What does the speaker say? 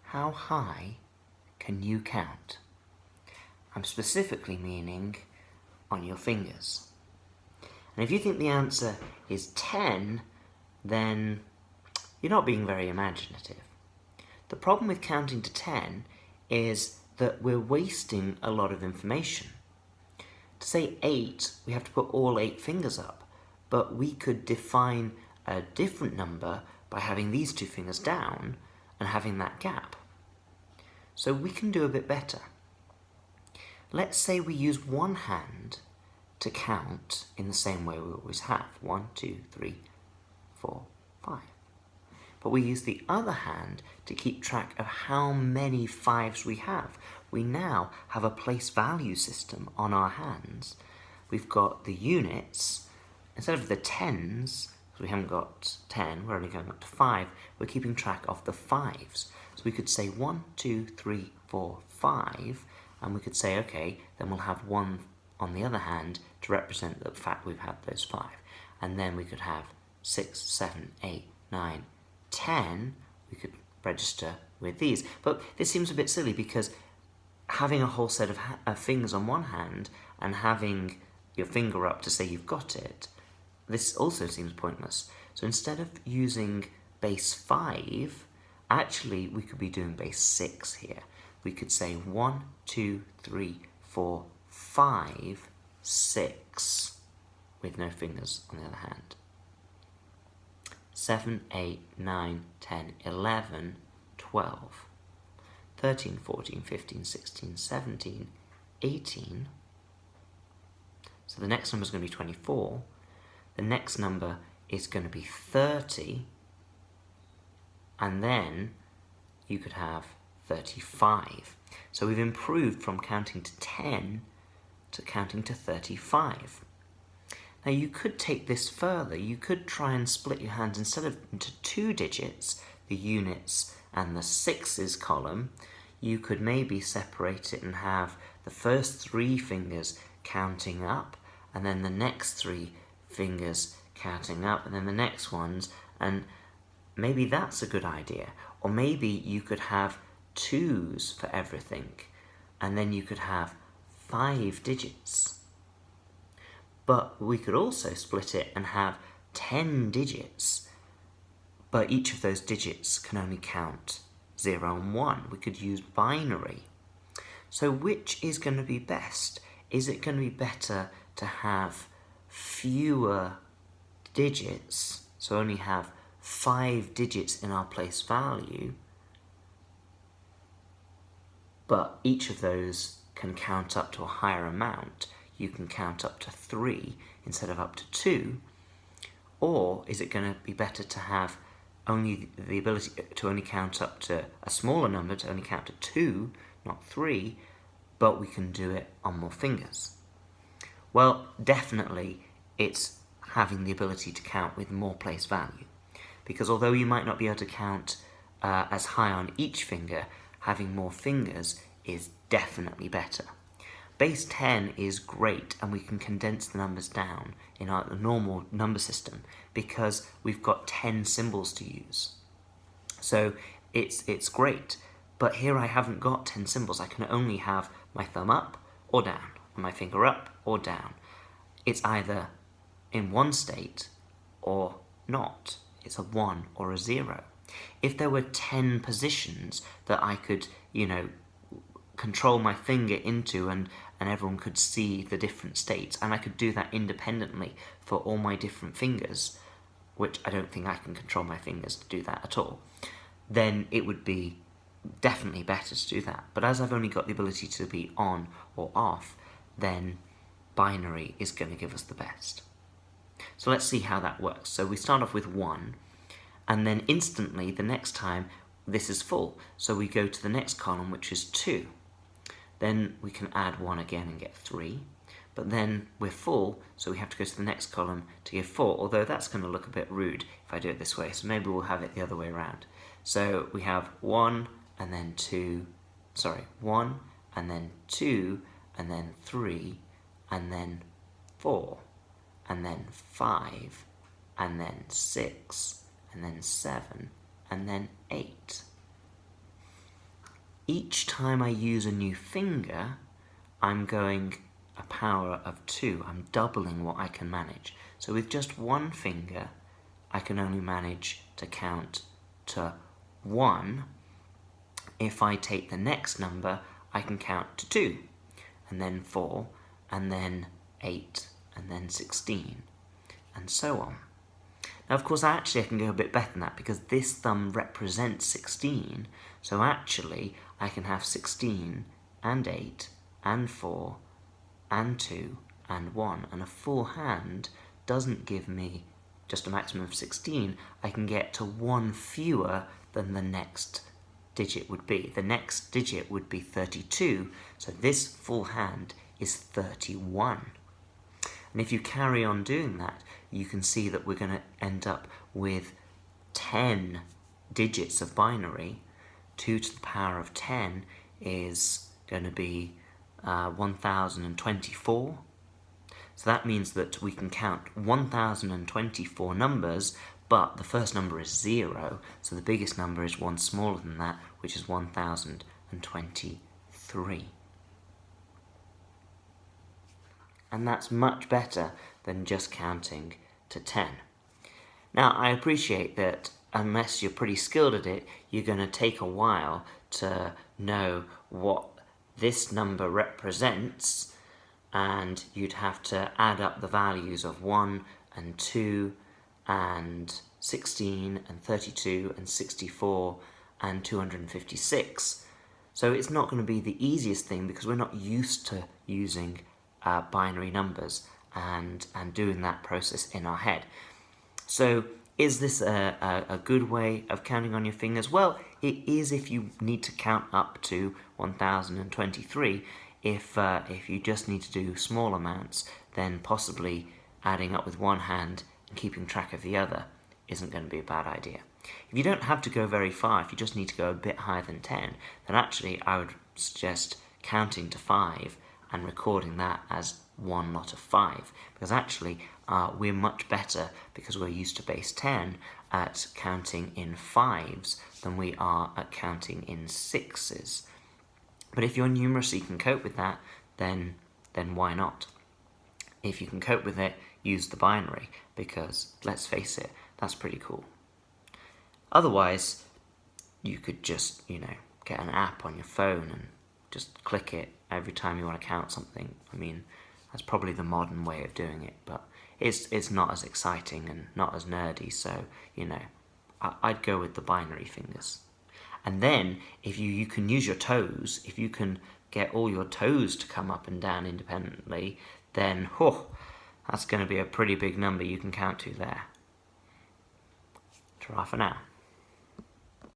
how high can you count? I'm specifically meaning on your fingers. And if you think the answer is 10, then you're not being very imaginative. The problem with counting to 10 is that we're wasting a lot of information. To say 8, we have to put all 8 fingers up, but we could define a different number by having these 2 fingers down and having that gap. So we can do a bit better. Let's say we use one hand to count in the same way we always have. 1, 2, 3, 4, 5. But we use the other hand to keep track of how many 5s we have. We now have a place value system on our hands. We've got the units. Instead of the tens, because we haven't got 10, we're only going up to 5, we're keeping track of the 5s. So we could say 1, 2, 3, 4, 5, and we could say, okay, then we'll have 1 on the other hand to represent the fact we've had those 5. And then we could have 6, 7, 8, 9, 10, we could register with these. But this seems a bit silly because having a whole set of fingers on one hand and having your finger up to say you've got it, this also seems pointless. So instead of using base 5, actually we could be doing base 6 here. We could say 1, 2, 3, 4, 5, 6 with no fingers on the other hand. 7, 8, 9, 10, 11, 12, 13, 14, 15, 16, 17, 18. So the next number is going to be 24. The next number is going to be 30. And then you could have 35. So we've improved from counting to 10 to counting to 35. Now you could take this further. You could try and split your hands instead of into 2 digits, the units and the 6s column. You could maybe separate it and have the first 3 fingers counting up, and then the next 3 fingers counting up, and then the next ones, and maybe that's a good idea. Or maybe you could have 2s for everything, and then you could have 5 digits. But we could also split it and have 10 digits, but each of those digits can only count 0 and 1. We could use binary. So which is going to be best? Is it going to be better to have fewer digits, so only have 5 digits in our place value, but each of those can count up to a higher amount? You can count up to 3 instead of up to 2. Or is it going to be better to have only the ability to only count up to a smaller number, to only count to 2, not 3, but we can do it on more fingers? Well, definitely it's having the ability to count with more place value. Because although you might not be able to count as high on each finger, having more fingers is definitely better. Base 10 is great, and we can condense the numbers down in our normal number system because we've got 10 symbols to use. So it's great, but here I haven't got 10 symbols. I can only have my thumb up or down, and my finger up or down. It's either in one state or not. It's a 1 or a 0. If there were 10 positions that I could, control my finger into and everyone could see the different states, and I could do that independently for all my different fingers, which I don't think I can control my fingers to do that at all, then it would be definitely better to do that. But as I've only got the ability to be on or off, then binary is going to give us the best. So let's see how that works. So we start off with 1, and then instantly the next time this is full, so we go to the next column, which is 2. Then we can add 1 again and get 3, but then we're full, so we have to go to the next column to get 4, although that's going to look a bit rude if I do it this way, so maybe we'll have it the other way around. So we have 1 and then 2, 1 and then 2 and then 3 and then 4 and then 5 and then 6 and then 7 and then 8. each time I use a new finger, I'm going a power of 2. I'm doubling what I can manage. So with just one finger, I can only manage to count to 1. If I take the next number, I can count to 2, and then 4, and then 8, and then 16, and so on. Now, of course, I can go a bit better than that, because this thumb represents 16, so actually I can have 16, and 8, and 4, and 2, and 1, and a full hand doesn't give me just a maximum of 16. I can get to 1 fewer than the next digit would be. The next digit would be 32, so this full hand is 31. And if you carry on doing that, you can see that we're going to end up with 10 digits of binary. 2 to the power of 10 is going to be 1024. So that means that we can count 1024 numbers, but the first number is 0, so the biggest number is one smaller than that, which is 1023. And that's much better than just counting to 10. Now, I appreciate that unless you're pretty skilled at it, you're going to take a while to know what this number represents, and you'd have to add up the values of 1 and 2 and 16 and 32 and 64 and 256. So it's not going to be the easiest thing, because we're not used to using binary numbers and doing that process in our head. So is this a good way of counting on your fingers? Well, it is if you need to count up to 1023. If you just need to do small amounts, then possibly adding up with one hand and keeping track of the other isn't going to be a bad idea. If you don't have to go very far, if you just need to go a bit higher than 10, then actually I would suggest counting to 5 and recording that as one lot of 5, because actually we're much better, because we're used to base 10, at counting in 5s than we are at counting in 6s. But if your numeracy can cope with that, then why not? If you can cope with it, use the binary, because let's face it, that's pretty cool. Otherwise, you could just, get an app on your phone and just click it every time you want to count something. I mean, that's probably the modern way of doing it, but it's not as exciting and not as nerdy, so, I'd go with the binary fingers. And then, if you can use your toes, if you can get all your toes to come up and down independently, then, that's going to be a pretty big number you can count to there. Ta-ra for now.